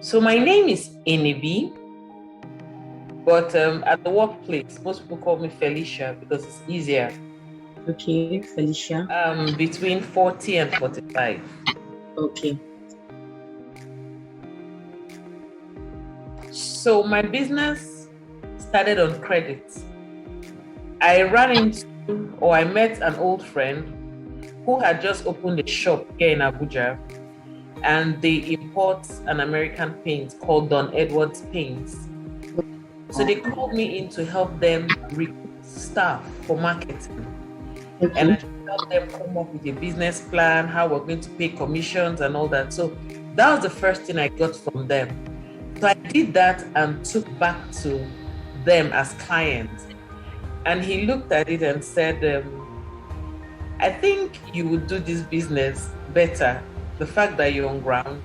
So my name is Enibi, but at the workplace, most people call me Felicia because it's easier. Okay, Felicia. Between 40 and 45. Okay. So my business started on credit. I ran into or I met an old friend who had just opened a shop here in Abuja, and they import an American paint called Don Edwards Paints. So they called me in to help them recruit staff for marketing. And I Okay. helped them come up with a business plan, how we're going to pay commissions and all that. So that was the first thing I got from them. So I did that and took back to them as clients. And he looked at it and said, I think you would do this business better. The fact that you're on ground,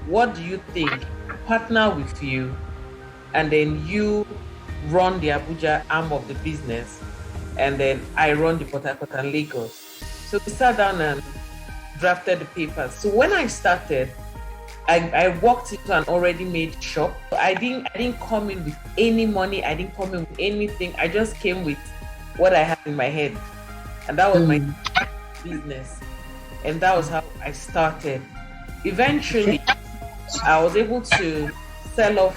what do you think? Partner with you, and then you run the Abuja arm of the business, and then I run the Port Harcourt and Lagos. So we sat down and drafted the papers. So when I started, I walked into an already made shop. I didn't come in with any money. I didn't come in with anything. I just came with what I had in my head, and that was my business. And that was how I started. Eventually, I was able to sell off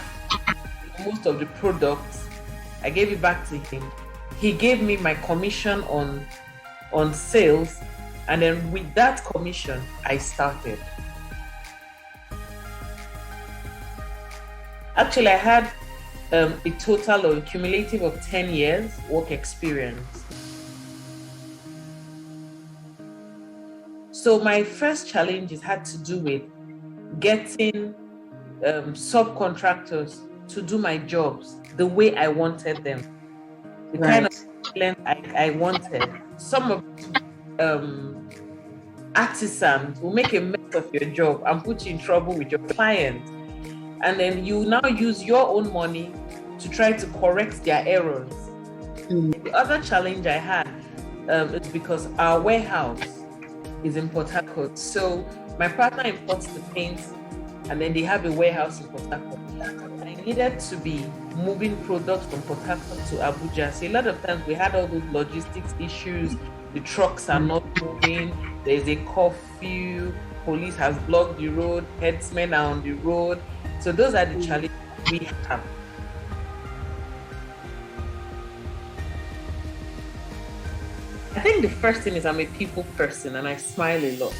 most of the products. I gave it back to him. He gave me my commission on sales, and then with that commission, I started. Actually, I had a total or cumulative of 10 years work experience. So my first challenges had to do with getting subcontractors to do my jobs the way I wanted them, the kind of excellence I wanted. Some of artisans will make a mess of your job and put you in trouble with your client. And then you now use your own money to try to correct their errors. The other challenge I had is because our warehouse is in Port Harcourt. So my partner imports the paints, and then they have a warehouse in Port Harcourt. I needed to be moving products from Port Harcourt to Abuja. So a lot of times we had all those logistics issues. The trucks are not moving. There's a curfew. Police has blocked the road. Headsmen are on the road. So those are the challenges we have. I think the first thing is I'm a people person and I smile a lot.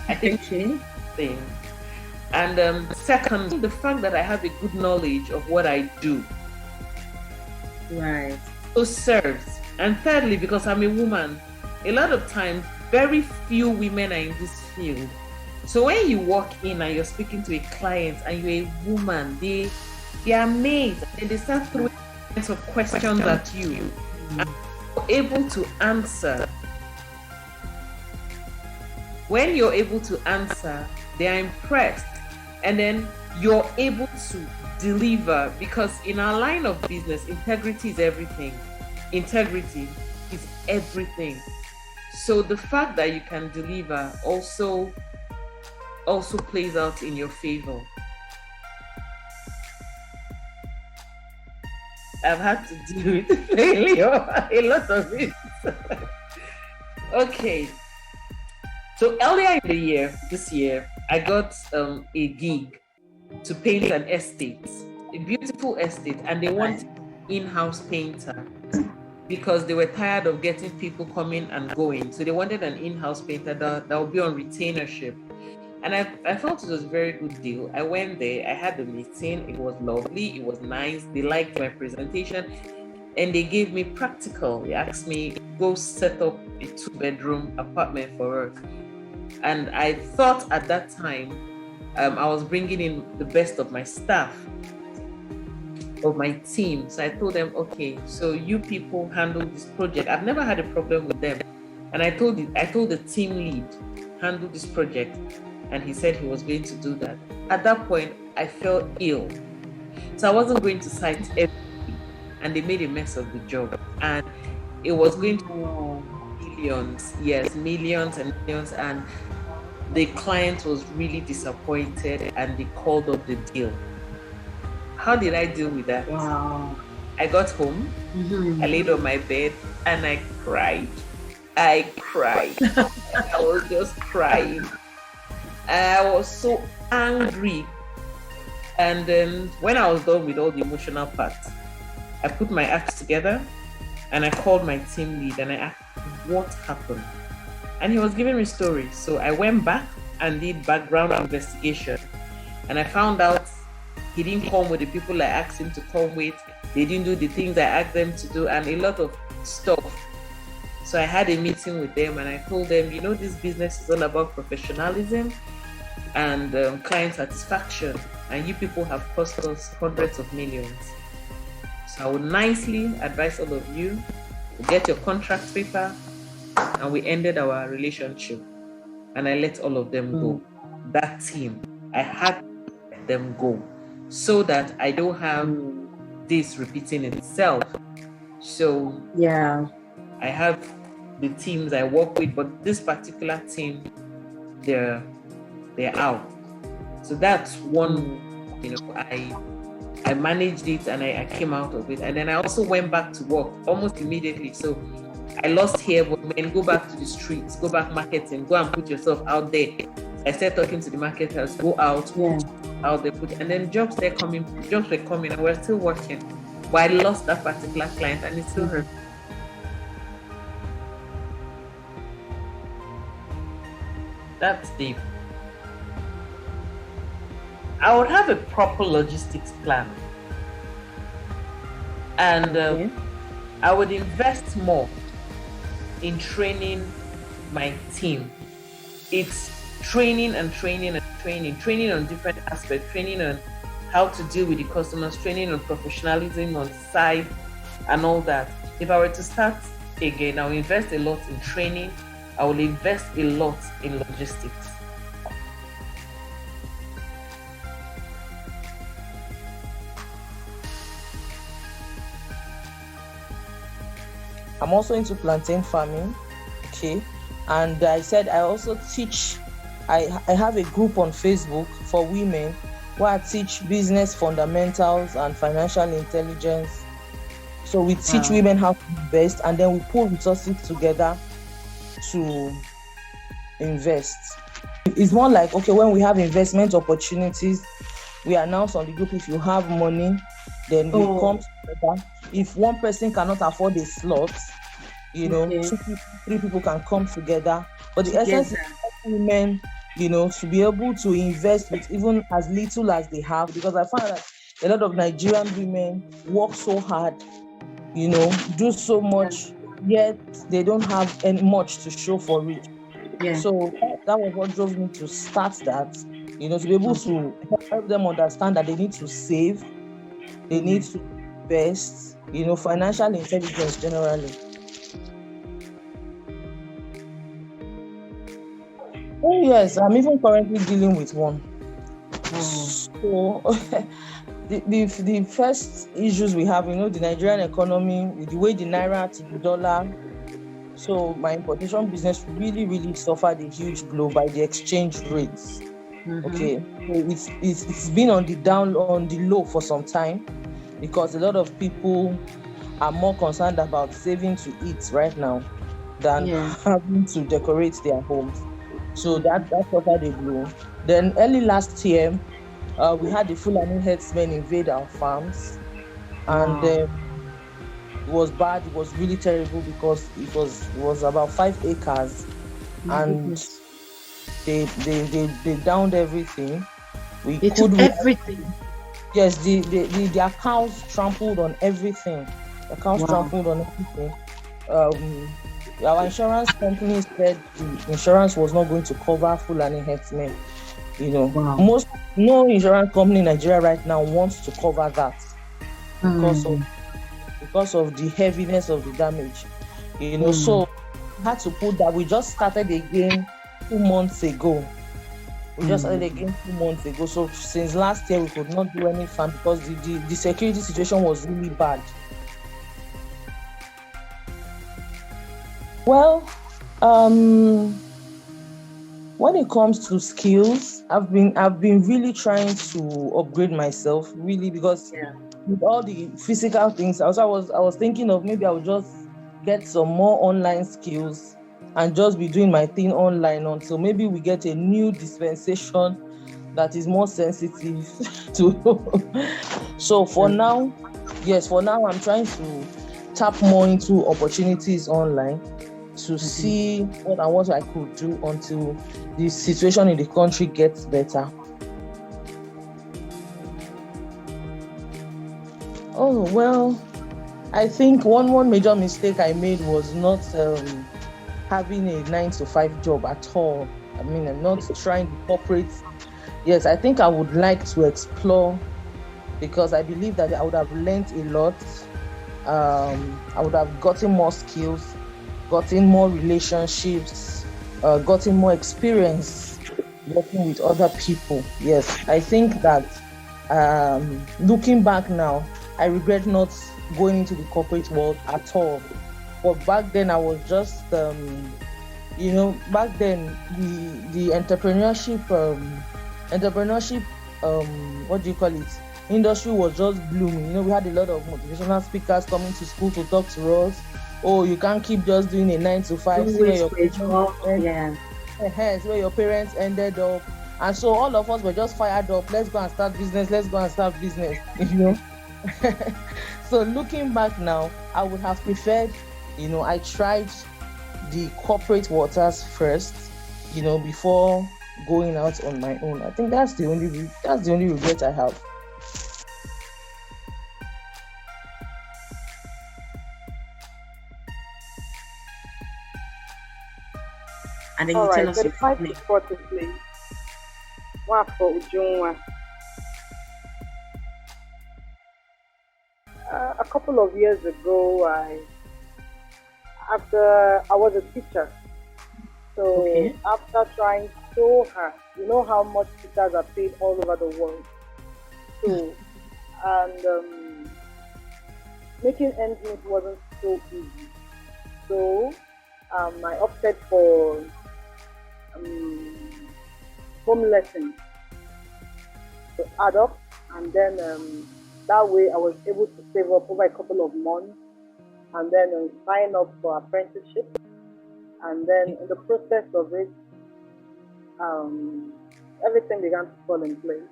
I think thing. And second, the fact that I have a good knowledge of what I do. Right. So serves. And thirdly, because I'm a woman, a lot of times very few women are in this field. So when you walk in and you're speaking to a client and you're a woman, they are amazed and they start throwing kinds of questions at you. And you're able to answer. When you're able to answer, they are impressed. And then you're able to deliver, because in our line of business, integrity is everything. Integrity is everything. So the fact that you can deliver also plays out in your favor. I've had to deal with failure, a lot of it. Okay. So earlier in the year, this year, I got a gig to paint an estate, a beautiful estate, and they wanted an in-house painter because they were tired of getting people coming and going. So they wanted an in-house painter that would be on retainership. And I felt it was a very good deal. I went there, I had a meeting, it was lovely, it was nice, they liked my presentation, and they gave me practical. They asked me, go set up a 2-bedroom apartment for work. And I thought at that time, I was bringing in the best of my staff, of my team. So I told them, okay, so you people handle this project. I've never had a problem with them. And I told the team lead, handle this project. And he said he was going to do that. At that point, I felt ill. So I wasn't going to site everything. And they made a mess of the job. And it was going to be millions. Yes, millions and millions. And the client was really disappointed and they called up the deal. How did I deal with that? Wow. I got home, I laid on my bed and I cried. I was just crying. I was so angry. And then when I was done with all the emotional parts, I put my acts together and I called my team lead and I asked what happened. And he was giving me stories. So I went back and did background investigation. And I found out he didn't come with the people I asked him to come with. They didn't do the things I asked them to do and a lot of stuff. So I had a meeting with them and I told them, this business is all about professionalism and client satisfaction. And you people have cost us hundreds of millions. So I would nicely advise all of you to get your contract paper. And we ended our relationship. And I let all of them go. That team, I had to let them go so that I don't have this repeating itself. So yeah, I have the teams I work with, but this particular team, they're out. So that's one, I managed it and I came out of it. And then I also went back to work almost immediately. So I lost here, but man, go back to the streets, go back marketing, go and put yourself out there. I started talking to the marketers, go out, out there, and then jobs were coming, and we're still working. But I lost that particular client and it still hurt. That's deep. I would have a proper logistics plan. And I would invest more in training my team. It's training on different aspects, training on how to deal with the customers, training on professionalism on site and all that. If I were to start again, I'll invest a lot in training. I will invest a lot in logistics. I'm also into plantain farming, okay? And I said I also teach, I have a group on Facebook for women where I teach business fundamentals and financial intelligence. So we teach women how to invest and then we pull resources together to invest. It's more like, okay, when we have investment opportunities, we announce on the group, if you have money, then we come together. If one person cannot afford a slot, 2, 3 people can come together. But the essence is women, to be able to invest with even as little as they have, because I find that a lot of Nigerian women work so hard, do so much, yet they don't have any much to show for it. So that was what drove me to start that, to be able to help them understand that they need to save, they need to invest, financial intelligence generally. Oh yes, I'm even currently dealing with one. So the first issues we have, the Nigerian economy, with the way the naira to the dollar. So my importation business really, really suffered a huge blow by the exchange rates. Okay, so it's been on the low for some time, because a lot of people are more concerned about saving to eat right now than having to decorate their homes. So that suffered a blow. Then early last year, we had the Fulani herdsmen invade our farms, and it was bad. It was really terrible because it was about 5 acres, and they downed everything. They took everything. Yes, their cows trampled on everything. The cows trampled on everything. Our insurance company said the insurance was not going to cover Fulani herdsmen. No insurance company in Nigeria right now wants to cover that because of the heaviness of the damage. So we had to put that. We just started again 2 months ago. So since last year we could not do any farm because the security situation was really bad. Well, When it comes to skills, I've been really trying to upgrade myself, really, because with all the physical things, I was thinking of maybe I would just get some more online skills and just be doing my thing online until maybe we get a new dispensation that is more sensitive to. So for now, I'm trying to tap more into opportunities online to see what I could do until the situation in the country gets better. Oh, well, I think one major mistake I made was not having a 9 to 5 job at all. I mean, I'm not trying to corporate. Yes, I think I would like to explore, because I believe that I would have learned a lot. I would have gotten more skills, gotten more relationships, gotten more experience working with other people. Yes, I think that looking back now, I regret not going into the corporate world at all. But back then, I was just, back then the entrepreneurship, what do you call it? Industry was just blooming. We had a lot of motivational speakers coming to school to talk to us. Oh, you can't keep just doing a 9 to 5. See where your see where your parents ended up. And so all of us were just fired up. Let's go and start business. Let's go and start business. So looking back now, I would have preferred, I tried the corporate waters first, before going out on my own. I think that's the only regret I have. And then All you tell right, us your 35 name. to 40, please. Wafo Ujunwa. A couple of years ago, I was a teacher. So after trying so hard, you know how much teachers are paid all over the world. So, and making ends meet wasn't so easy. So I opted for home lessons to adults, and then that way I was able to save up over a couple of months, and then sign up for apprenticeship, and then in the process of it, everything began to fall in place.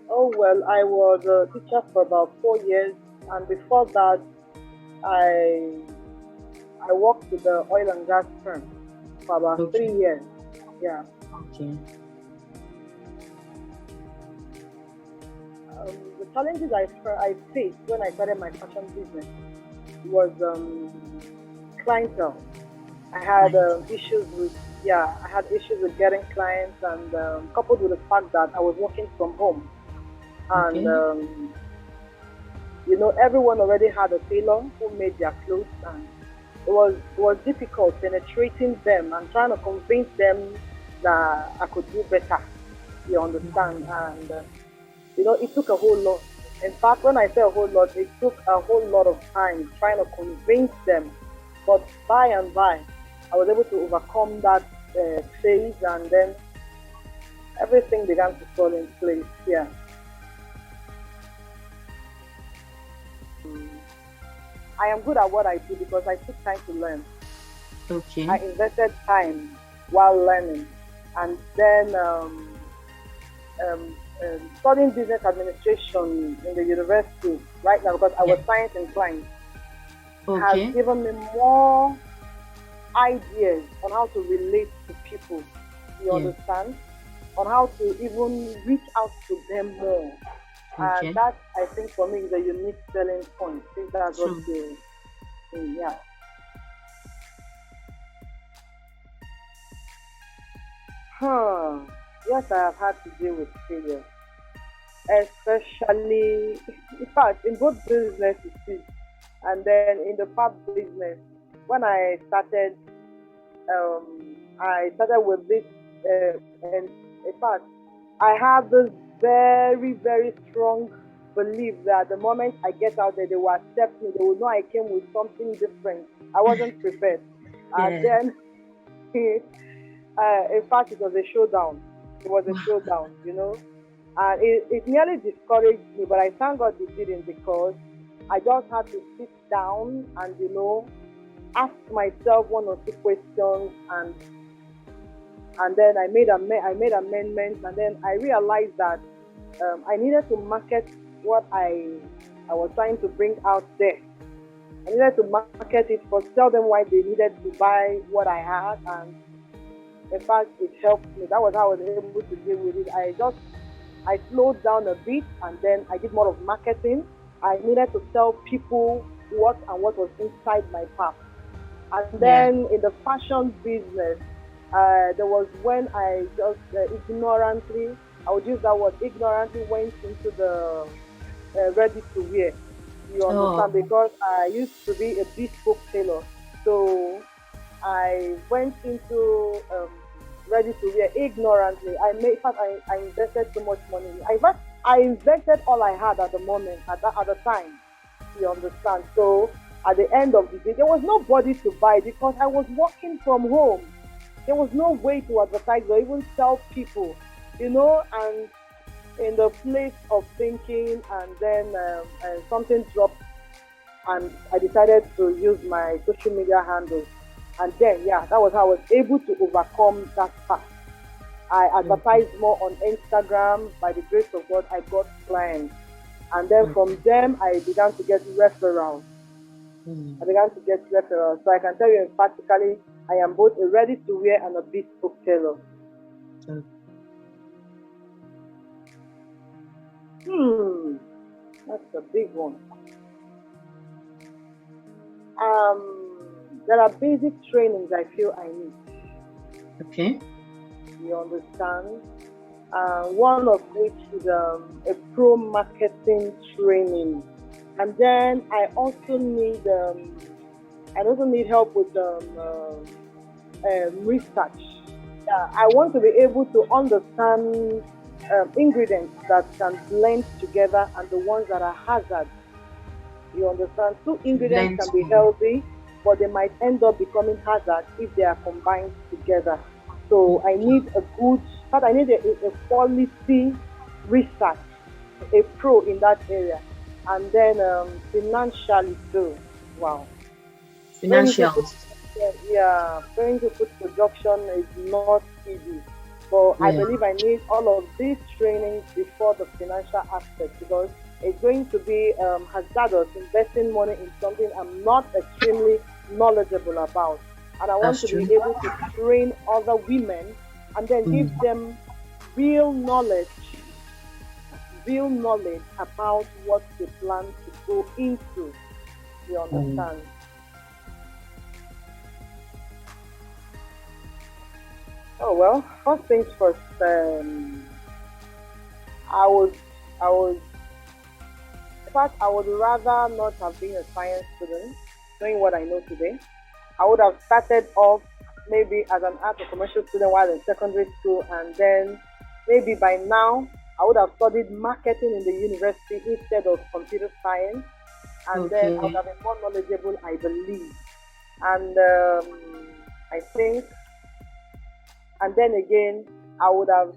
Oh well, I was a teacher for about 4 years, and before that, I worked with the oil and gas firm for about 3 years. Yeah. Okay. The challenges I faced when I started my fashion business was clientele. I had issues with getting clients, and coupled with the fact that I was working from home, and everyone already had a tailor who made their clothes, and it was difficult penetrating them and trying to convince them that I could do better. You understand? And it took a whole lot. In fact, when I say a whole lot, it took a whole lot of time trying to convince them. But by and by, I was able to overcome that phase, and then everything began to fall in place. Yeah. I am good at what I do because I took time to learn. Okay. I invested time while learning, and then studying business administration in the university right now, because I was science inclined, has given me more ideas on how to relate to people. You understand? On how to even reach out to them more. And that, I think, for me, is a unique selling point. I think that's what you yeah. Yes, I have had to deal with failure. Especially, in fact, in both businesses, and then in the pub business. When I started with this, and in fact, I have this very, very strong believe that the moment I get out there, they will accept me. They will know I came with something different. I wasn't prepared. And then, in fact, it was a showdown. It was a showdown, you know. And it nearly discouraged me, but I thank God it didn't, because I just had to sit down and, you know, ask myself one or two questions, and then I made amendments, and then I realized that I needed to market what I was trying to bring out there. I needed to market it, tell them why they needed to buy what I had, and in fact, it helped me. That was how I was able to deal with it. I slowed down a bit, and then I did more of marketing. I needed to tell people what was inside my path. And then in the fashion business, there was when I just ignorantly, I would use that word, ignorantly went into the ready to wear. You understand? Because I used to be a bespoke tailor. So I went into ready to wear ignorantly. I invested so much money. I invested all I had at the moment, at the time. You understand? So at the end of the day, there was nobody to buy because I was working from home. There was no way to advertise or even tell people, you know, and in the place of thinking, and then something dropped, and I decided to use my social media handles. And then, that was how I was able to overcome that part. I advertised more on Instagram. By the grace of God, I got clients. And then from them, I began to get referrals. So I can tell you emphatically, I am both a ready-to-wear and a bespoke tailor. That's a big one. There are basic trainings I feel I need. Okay. You understand? One of which is a pro marketing training, and then I also need help with research. I want to be able to understand ingredients that can blend together and the ones that are hazards. You understand? Two ingredients can be healthy, but they might end up becoming hazards if they are combined together. So I need a quality research, a pro in that area. And then financially too. Wow. Financials. Going to food production is not easy. But I believe I need all of these trainings before the financial aspect, because it's going to be hazardous investing money in something I'm not extremely knowledgeable about. And I want to be able to train other women and then give them real knowledge about what they plan to go into. You understand? Oh well, first things first. I would rather not have been a science student, knowing what I know today. I would have started off maybe as an art or commercial student while in secondary school, and then maybe by now I would have studied marketing in the university instead of computer science, and then I would have been more knowledgeable, I believe. And I think, and then again, I would have,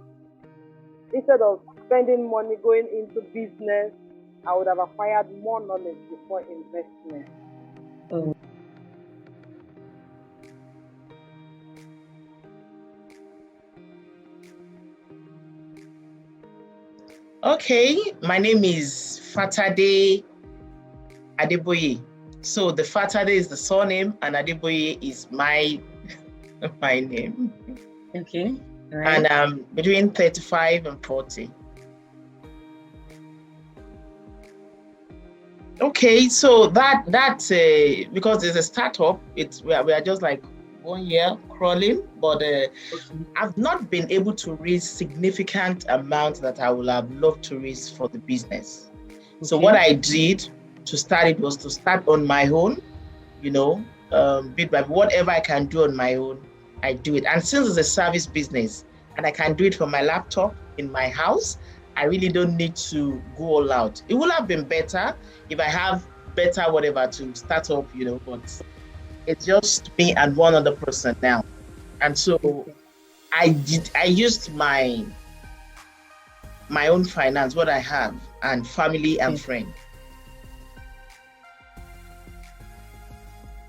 instead of spending money going into business, I would have acquired more knowledge before investment. Okay, my name is Fatade Adeboye. So the Fatade is the surname and Adeboye is my name. Okay. Right. And I'm between 35 and 40. Okay, so that's because it's a startup. We are just like 1 year crawling, but I've not been able to raise significant amounts that I would have loved to raise for the business. Okay. So what I did to start it was to start on my own, bit by whatever I can do on my own, I do it. And since it's a service business and I can do it from my laptop in my house, I really don't need to go all out. It would have been better if I have better whatever to start up, but it's just me and one other person now. And so I used my own finance, what I have, and family and friends.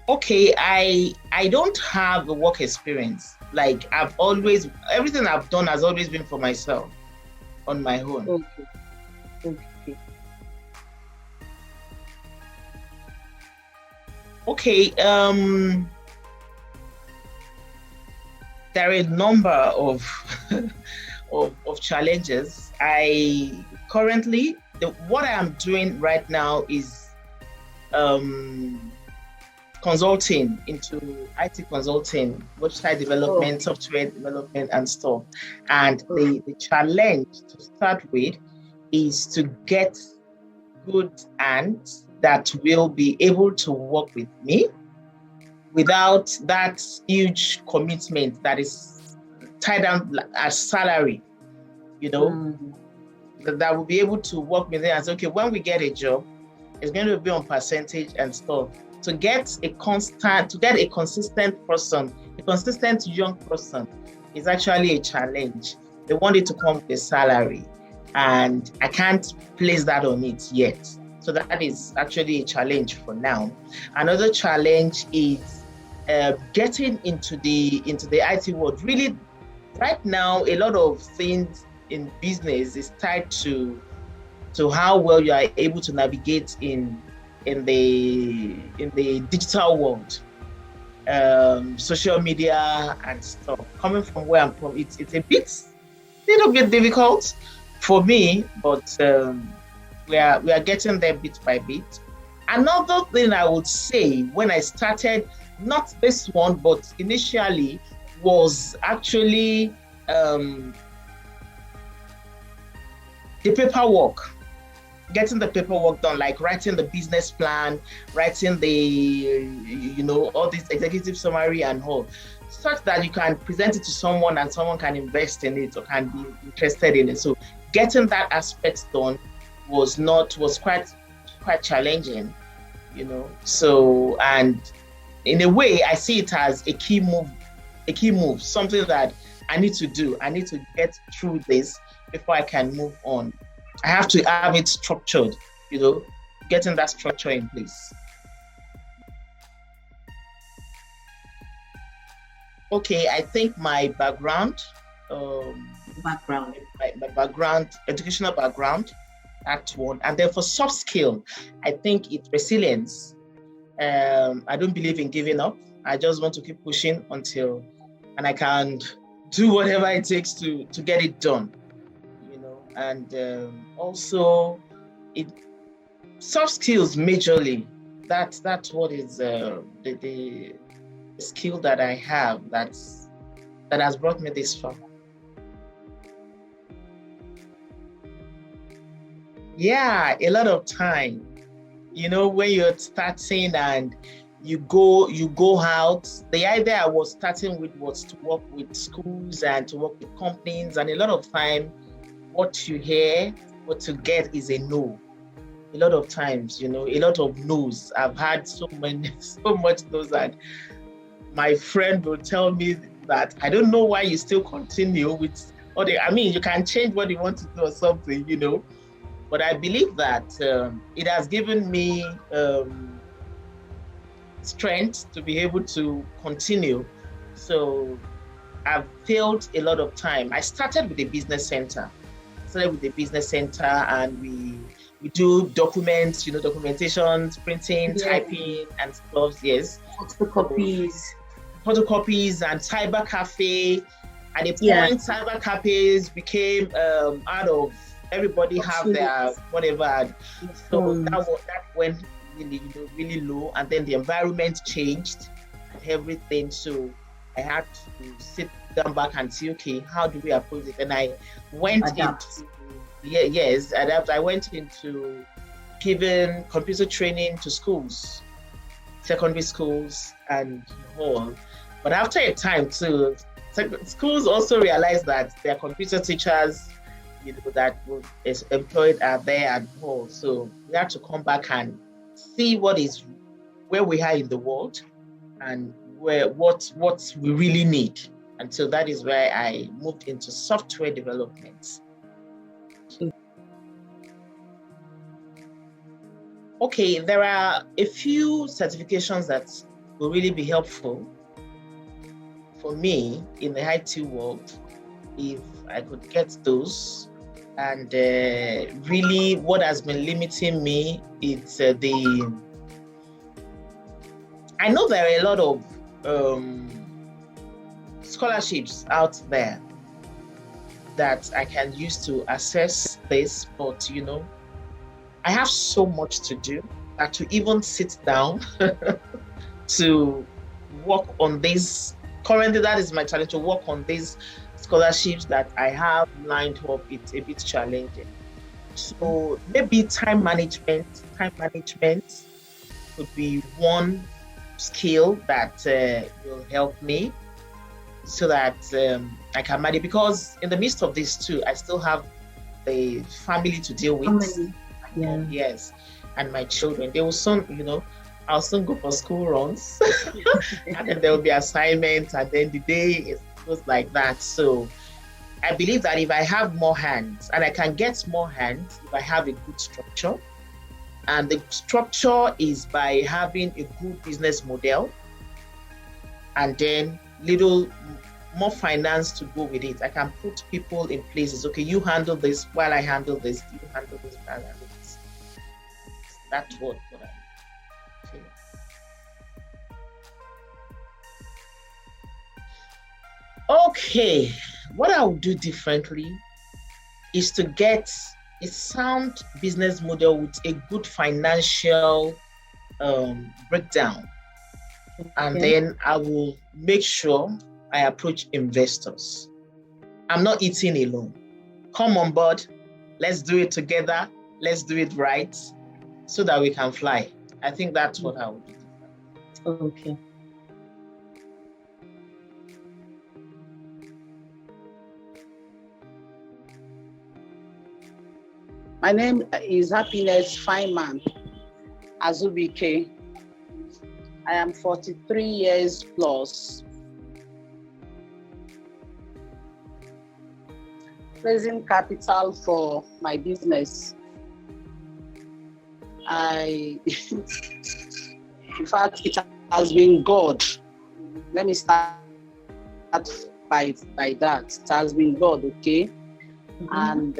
Okay, I don't have a work experience. Like everything I've done has always been for myself, on my own. Okay. Okay, there are a number of of challenges. What I am doing right now is consulting into IT consulting, website development, software development, and stuff. And the challenge to start with is to get good hands that will be able to work with me without that huge commitment that is tied down as salary, that will be able to work with them and say, okay, when we get a job, it's going to be on percentage and stuff. To get a consistent person, a consistent young person is actually a challenge. They want it to come with a salary, and I can't place that on it yet. So that is actually a challenge for now. Another challenge is getting into the IT world. Really, right now, a lot of things in business is tied to how well you are able to navigate in the digital world, social media and stuff. Coming from where I'm from, it's a little bit difficult for me, but we are getting there bit by bit. Another thing I would say when I started, not this one, but initially, was actually the paperwork. Getting the paperwork done, like writing the business plan, writing the, all this executive summary and all, such that you can present it to someone and someone can invest in it or can be interested in it. So getting that aspect done was quite challenging, So, and in a way, I see it as a key move, something that I need to do. I need to get through this before I can move on. I have to have it structured, getting that structure in place. Okay, I think my background, educational background, that one. And then for soft skill, I think it's resilience. I don't believe in giving up. I just want to keep pushing and I can do whatever it takes to get it done. And also, soft skills majorly. That's what is the skill that I have that has brought me this far. Yeah, a lot of time. When you're starting and you go out. The idea I was starting with was to work with schools and to work with companies, and a lot of time, what you hear, what you get is a no. A lot of times, a lot of no's. I've had so much no's that my friend will tell me that I don't know why you still continue with you can change what you want to do or something, But I believe that it has given me strength to be able to continue. So I've failed a lot of time. I started with a business center. And we do documents, documentations, printing, typing and stuff, yes. Photocopies and cyber cafe. At a point, cyber cafes became out of everybody have their whatever. So that went really low, and then the environment changed and everything. So I had to sit down back and see, okay, how do we approach it? And I went into I went into giving computer training to schools, secondary schools and all. But after a time too, schools also realized that their computer teachers that is employed are there and all. So we have to come back and see where we are in the world and what we really need. And so that is where I moved into software development. Okay, there are a few certifications that will really be helpful for me in the IT world if I could get those. And really what has been limiting me is I know there are a lot of scholarships out there that I can use to assess this, but I have so much to do that to even sit down to work on this. Currently, that is my challenge, to work on these scholarships that I have lined up. It's a bit challenging. So maybe time management could be one skill that will help me so that I can manage, because in the midst of this too, I still have the family to deal with. Yeah. Yes, and my children, they will soon, I'll soon go for school runs and then there will be assignments, and then the day goes like that. So I believe that if I have more hands, and I can get more hands if I have a good structure, and the structure is by having a good business model and then little more finance to go with it. I can put people in places. Okay, you handle this while I handle this. You handle this while I handle this. That's what I feel. Okay, what I would do differently is to get a sound business model with a good financial breakdown. Okay. And then I will make sure I approach investors. I'm not eating alone. Come on board. Let's do it together. Let's do it right so that we can fly. I think that's what I would do. Okay. My name is Happiness Fineman Azubike. I am 43 years plus. Raising capital for my business. In fact, it has been God. Let me start by that. It has been God, okay? Mm-hmm. And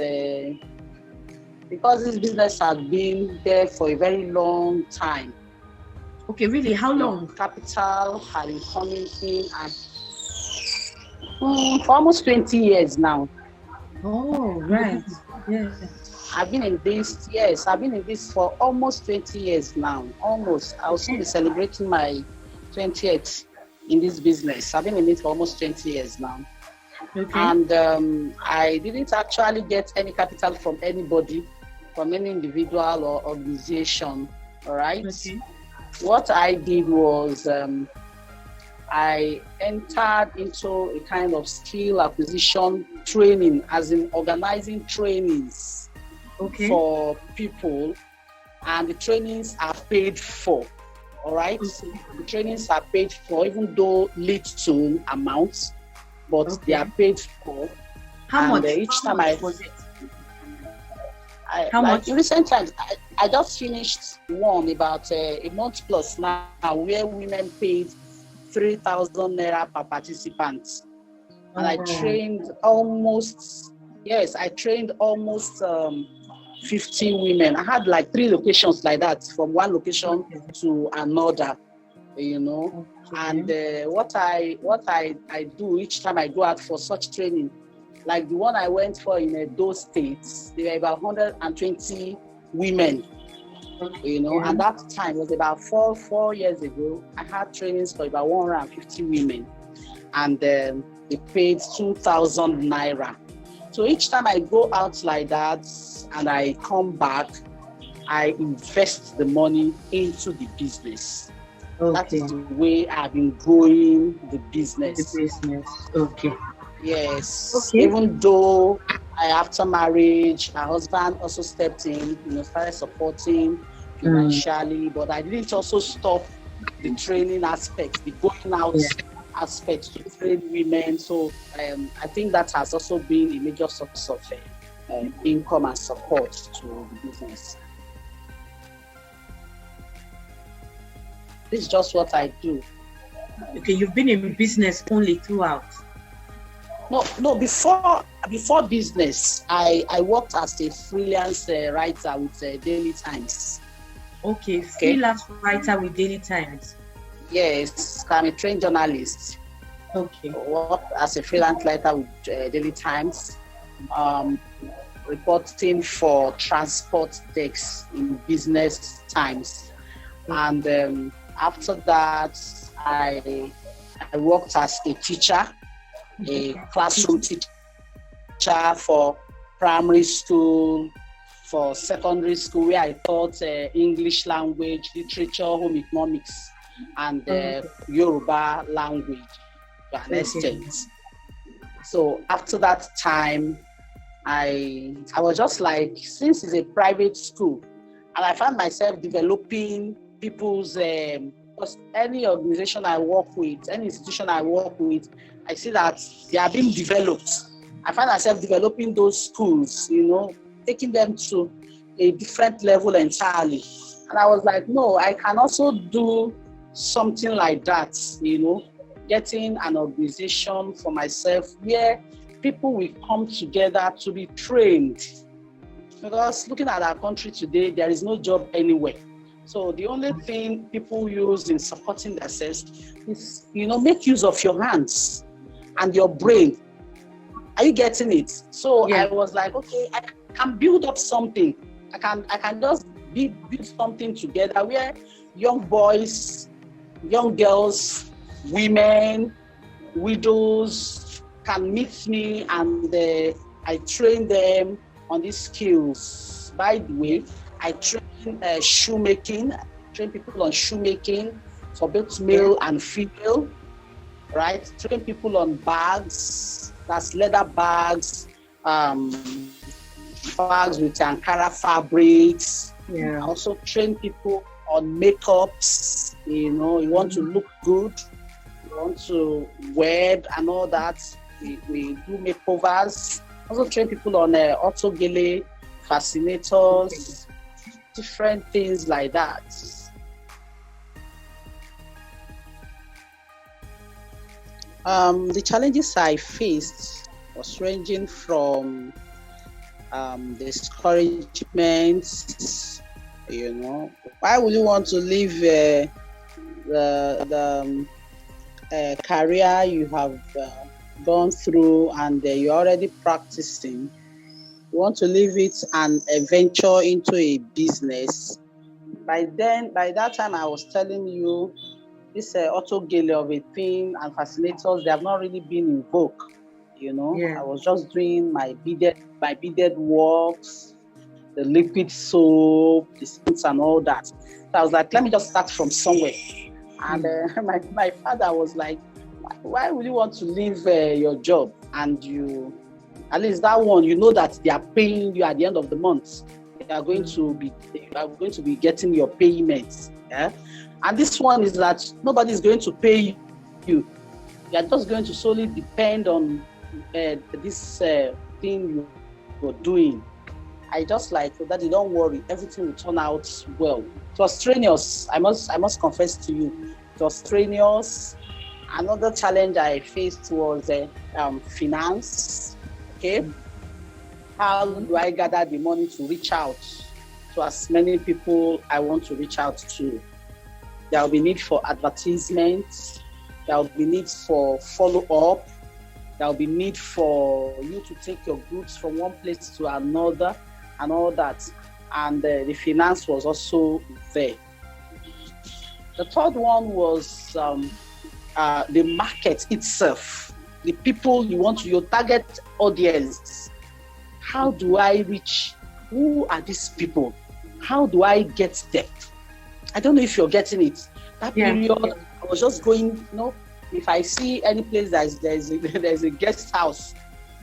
because this business has been there for a very long time. Okay, really? How long? Capital has been coming in and for almost 20 years now. Oh, right. Yeah. I've been in this for almost 20 years now. Almost. I'll soon be celebrating my 20th in this business. I've been in it for almost 20 years now. Okay. And I didn't actually get any capital from anybody, from any individual or organization. All right. Okay. What I did was I entered into a kind of skill acquisition training, as in organizing trainings for people, and the trainings are paid for. All right. Okay. The trainings are paid for, even though little amounts, but they are paid for. How much? Each time was it? How much? In recent times, I just finished one about a month plus now, where women paid 3,000 naira per participant. And I trained almost 50 women. I had like 3 locations like that, from one location to another, And what I do each time I go out for such training, like the one I went for in those states, there were about 120 women, and that time was about four years ago. I had trainings for about 150 women, and they paid 2,000 naira. So each time I go out like that and I come back, I invest the money into the business. Okay. That is the way I've been growing the business. Okay. Yes. Okay. Even though after marriage, my husband also stepped in, started supporting financially, but I didn't also stop the training aspect, the going out Yeah. aspect to train women. So I think that has also been a major source of income and support to the business. This is just what I do. Okay, you've been in business only throughout. No. Before business, I worked as a freelance writer with Daily Times. Okay, freelance writer with Daily Times. Yes, I'm a trained journalist. Okay. I worked as a freelance writer with Daily Times, reporting for transport desks in Business Times, and after that, I worked as a teacher. A classroom teacher for primary school, for secondary school, where I taught English language, literature, home economics, and Yoruba language to an extent. So after that time, I was just like, since it's a private school, and I found myself developing people's, because any organization I work with, any institution I work with, I see that they are being developed. I find myself developing those schools, taking them to a different level entirely. And I was like, no, I can also do something like that, getting an organization for myself where people will come together to be trained. Because looking at our country today, there is no job anywhere. So the only thing people use in supporting themselves is, make use of your hands and your brain. Are you getting it? So I was like, okay, I can build up something. I can just build something together where young boys, young girls, women, widows can meet me, and I train them on these skills. By the way, I train shoemaking. I train people on shoemaking for both male and female. Right, train people on bags, that's leather bags, bags with Ankara fabrics. I also train people on makeups. You want to look good, you want to wear and all that. We do makeovers. Also train people on autogele, fascinators, different things like that. The challenges I faced was ranging from discouragement. Why would you want to leave the career you have gone through and you're already practicing? You want to leave it and venture into a business. By that time, I was telling you, this autogele of a thing and fascinators, they have not really been in vogue. I was just doing my beaded works, the liquid soap, the scents and all that. So I was like, let me just start from somewhere. And my father was like, why would you want to leave your job? And you, at least that one, that they are paying you at the end of the month. You are going to be getting your payments. Yeah. And this one is that nobody is going to pay you. You are just going to solely depend on this thing you're doing. I just like, Daddy, don't worry, everything will turn out well. It was strenuous. I must confess to you, it was strenuous. Another challenge I faced was finance. Okay, how do I gather the money to reach out to as many people I want to reach out to? There will be need for advertisements. There will be need for follow-up. There will be need for you to take your goods from one place to another and all that. And the finance was also there. The third one was the market itself. The people you want to, your target audience. How do I reach? Who are these people? How do I get them? I don't know if you're getting it. That period, I was just going, If I see any place there's a guest house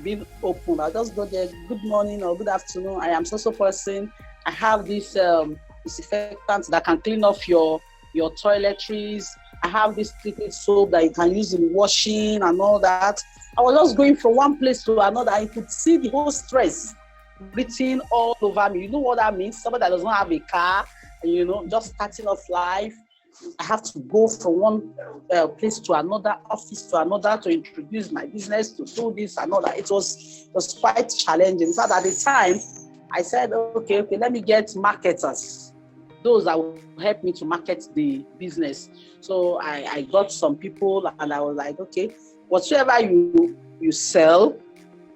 being open, I'll just go there. Good morning or good afternoon. I am so person. I have this disinfectant that can clean off your toiletries. I have this liquid soap that you can use in washing and all that. I was just going from one place to another. I could see the whole stress written all over me. You know what that means? Somebody that does not have a car, just starting off life. I have to go from one place to another, office to another, to introduce my business, to do this and all that. It was quite challenging. In fact, at the time, I said, okay, let me get marketers, those that will help me to market the business. So I got some people, and I was like, okay, whatsoever you sell,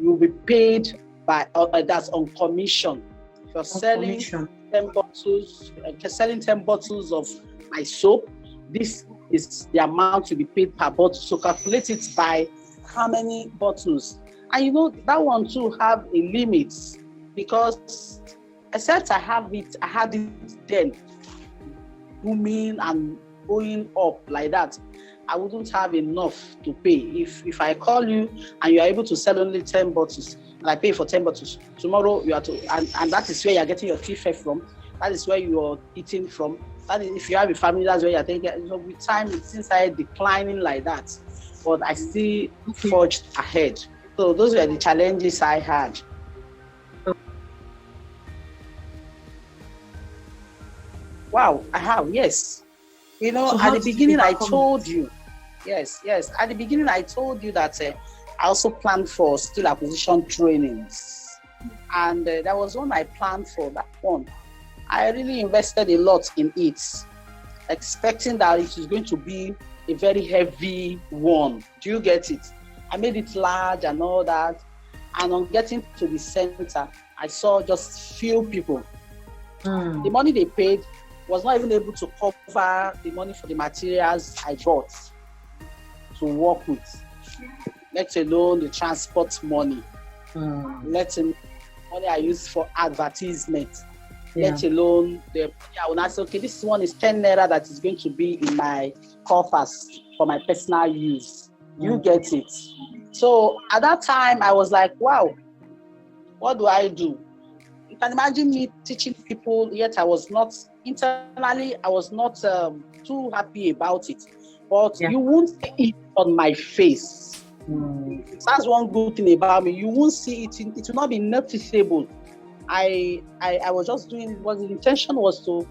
you'll be paid by that's on commission. If you're selling 10 bottles of my soap, this is the amount to be paid per bottle. So calculate it by how many bottles. And that one too have a limit, because except I had it then booming and going up like that, I wouldn't have enough to pay. If I call you and you are able to sell only 10 bottles, and I pay for 10 bottles, tomorrow you are to, and that is where you are getting your tea from. That is where you are eating from. That is, if you have a family, that's where you are taking. So with time, it seems like declining like that, but I still forged ahead. So those were the challenges I had. Wow, I have, yes. So at the beginning, I told you, yes. At the beginning, I told you that I also planned for skill acquisition trainings. And that was one I planned for, that one. I really invested a lot in it, expecting that it was going to be a very heavy one. Do you get it? I made it large and all that. And on getting to the center, I saw just few people. The money they paid was not even able to cover the money for the materials I bought to work with, let alone the transport money, let alone money I use for advertisement, let alone the money I will not say, okay, this one is 10 naira that is going to be in my coffers for my personal use. You get it? So at that time, I was like, wow, what do I do? You can imagine me teaching people, yet I was not internally, I was not too happy about it. But you won't see it on my face. That's one good thing about me. You won't see it. It will not be noticeable. I was just doing what the intention was to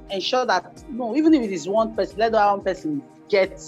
ensure that, even if it is one person, let that one person get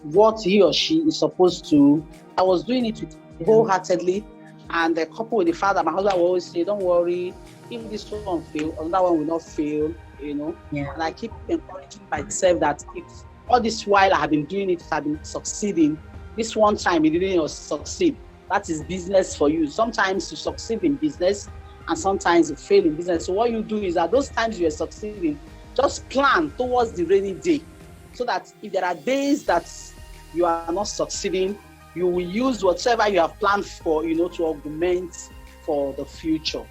what he or she is supposed to. I was doing it wholeheartedly. And coupled with the fact that my husband will always say, don't worry, if this one fail, another one will not fail, And I keep encouraging myself that if all this while I have been doing it, I have been succeeding, this one time it didn't succeed. That is business for you. Sometimes you succeed in business and sometimes you fail in business. So what you do is that those times you are succeeding, just plan towards the rainy day. So that if there are days that you are not succeeding, you will use whatever you have planned for, to augment for the future.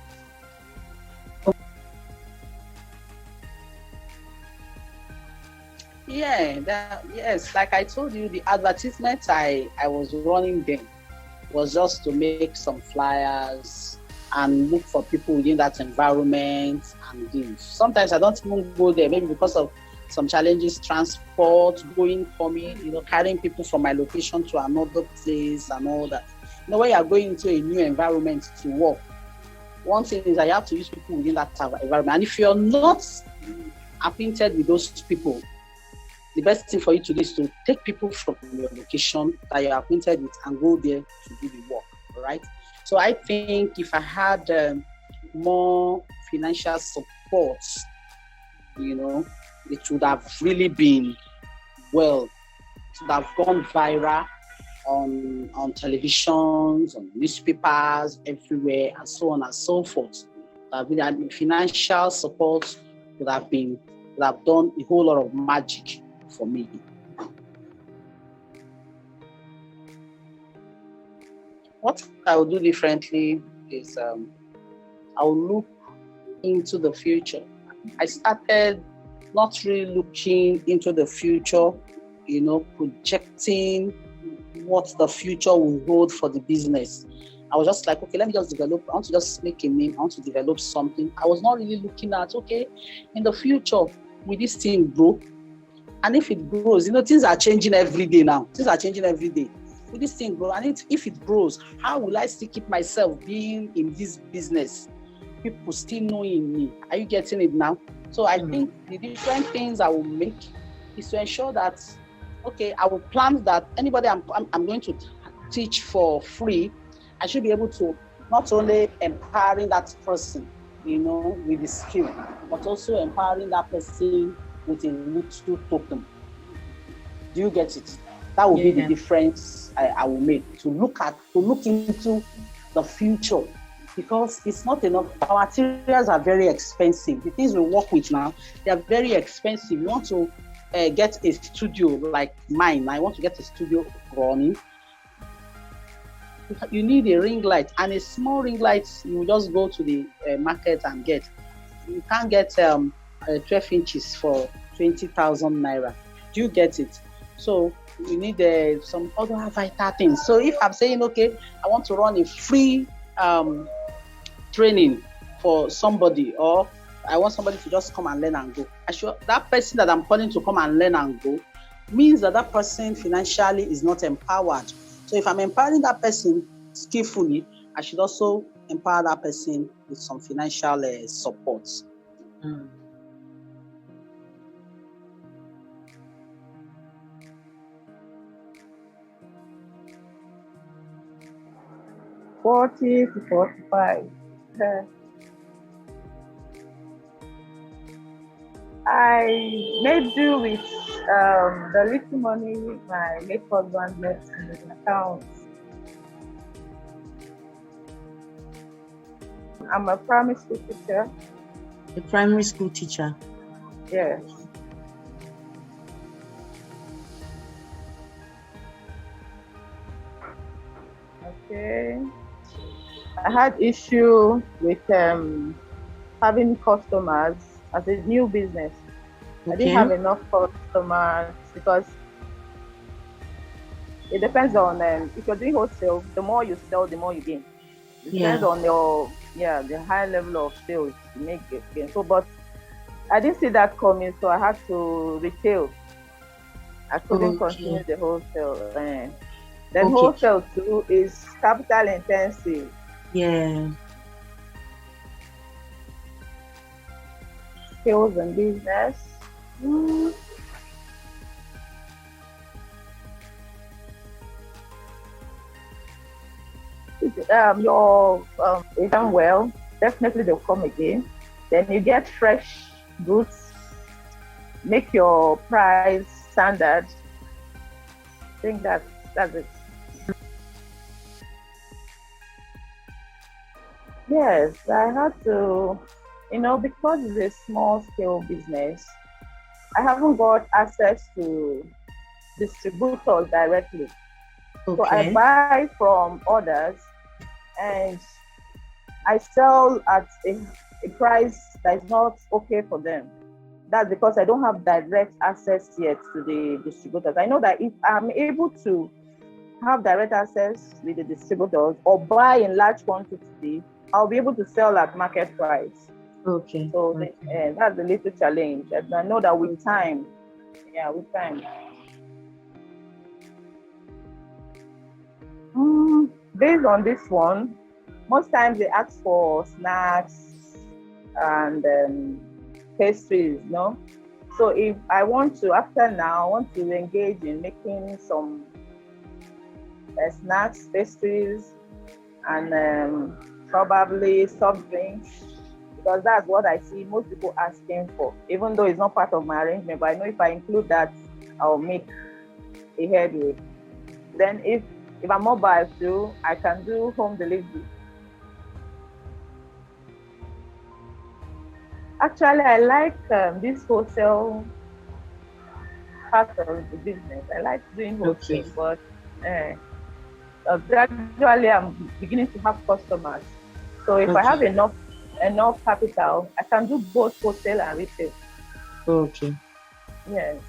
Yes, like I told you, the advertisement I was running then was just to make some flyers and look for people within that environment and give. Sometimes I don't even go there, maybe because of some challenges, transport, going, coming, carrying people from my location to another place and all that. When you are going into a new environment to work, one thing is that you have to use people within that environment. And if you're not acquainted with those people, the best thing for you to do is to take people from your location that you're acquainted with and go there to do the work, right? So I think if I had more financial support, it would have really been, it would have gone viral on televisions, on newspapers, everywhere, and so on and so forth. Financial support would have done a whole lot of magic for me. What I will do differently is I will look into the future. I started not really looking into the future projecting what the future will hold for the business. I was just like, okay, let me just develop. I want to just make a name. I want to develop something. I was not really looking at, okay, in the future, will this thing grow? And if it grows, things are changing every day now. Things are changing every day. Will this thing grow? And if it grows, how will I still keep myself being in this business? People still knowing me. Are you getting it now? So I think the different things I will make is to ensure that, okay, I will plan that anybody I'm going to teach for free, I should be able to not only empowering that person, with the skill, but also empowering that person with a little token. Do you get it? That will be the difference I will make, to look into the future, because it's not enough. Our materials are very expensive. The things we work with now, they are very expensive. You want to get a studio like mine. I want to get a studio running. You need a ring light, and a small ring light you just go to the market and get. You can't get 12 inches for 20,000 naira. Do you get it? So you need some other vital things. So if I'm saying, okay, I want to run a free training for somebody, or I want somebody to just come and learn and go, that person that I'm calling to come and learn and go means that person financially is not empowered. So if I'm empowering that person skillfully, I should also empower that person with some financial support. Mm. $40 to $45. I made do with the little money my late husband left in his account. I'm a primary school teacher. A primary school teacher. Yes. Okay. I had issue with having customers as a new business. I didn't have enough customers because it depends on if you're doing wholesale, the more you sell, the more you gain. It depends on the high level of sales you make gain. So, but I didn't see that coming, so I had to retail. I couldn't continue the wholesale. Then wholesale too is capital intensive. Yeah. Skills and business. Your if done well, definitely they'll come again. Then you get fresh goods, make your price standard. I think that's it. Yes, I had to, because it's a small scale business, I haven't got access to distributors directly. So I buy from others and I sell at a price that is not okay for them. That's because I don't have direct access yet to the distributors. I know that if I'm able to have direct access with the distributors or buy in large quantity, I'll be able to sell at market price. Okay. So that's a little challenge. And I know that with time, based on this one, most times they ask for snacks and pastries, So if I want to, I want to engage in making some snacks, pastries, and probably soft drinks, because that's what I see most people asking for, even though it's not part of my arrangement, but I know if I include that, I'll make a headway. Then if I'm mobile too, I can do home delivery. Actually, I like this wholesale part of the business. I like doing wholesale, but gradually I'm beginning to have customers. So if I have enough capital, I can do both wholesale and retail. Okay. Yes.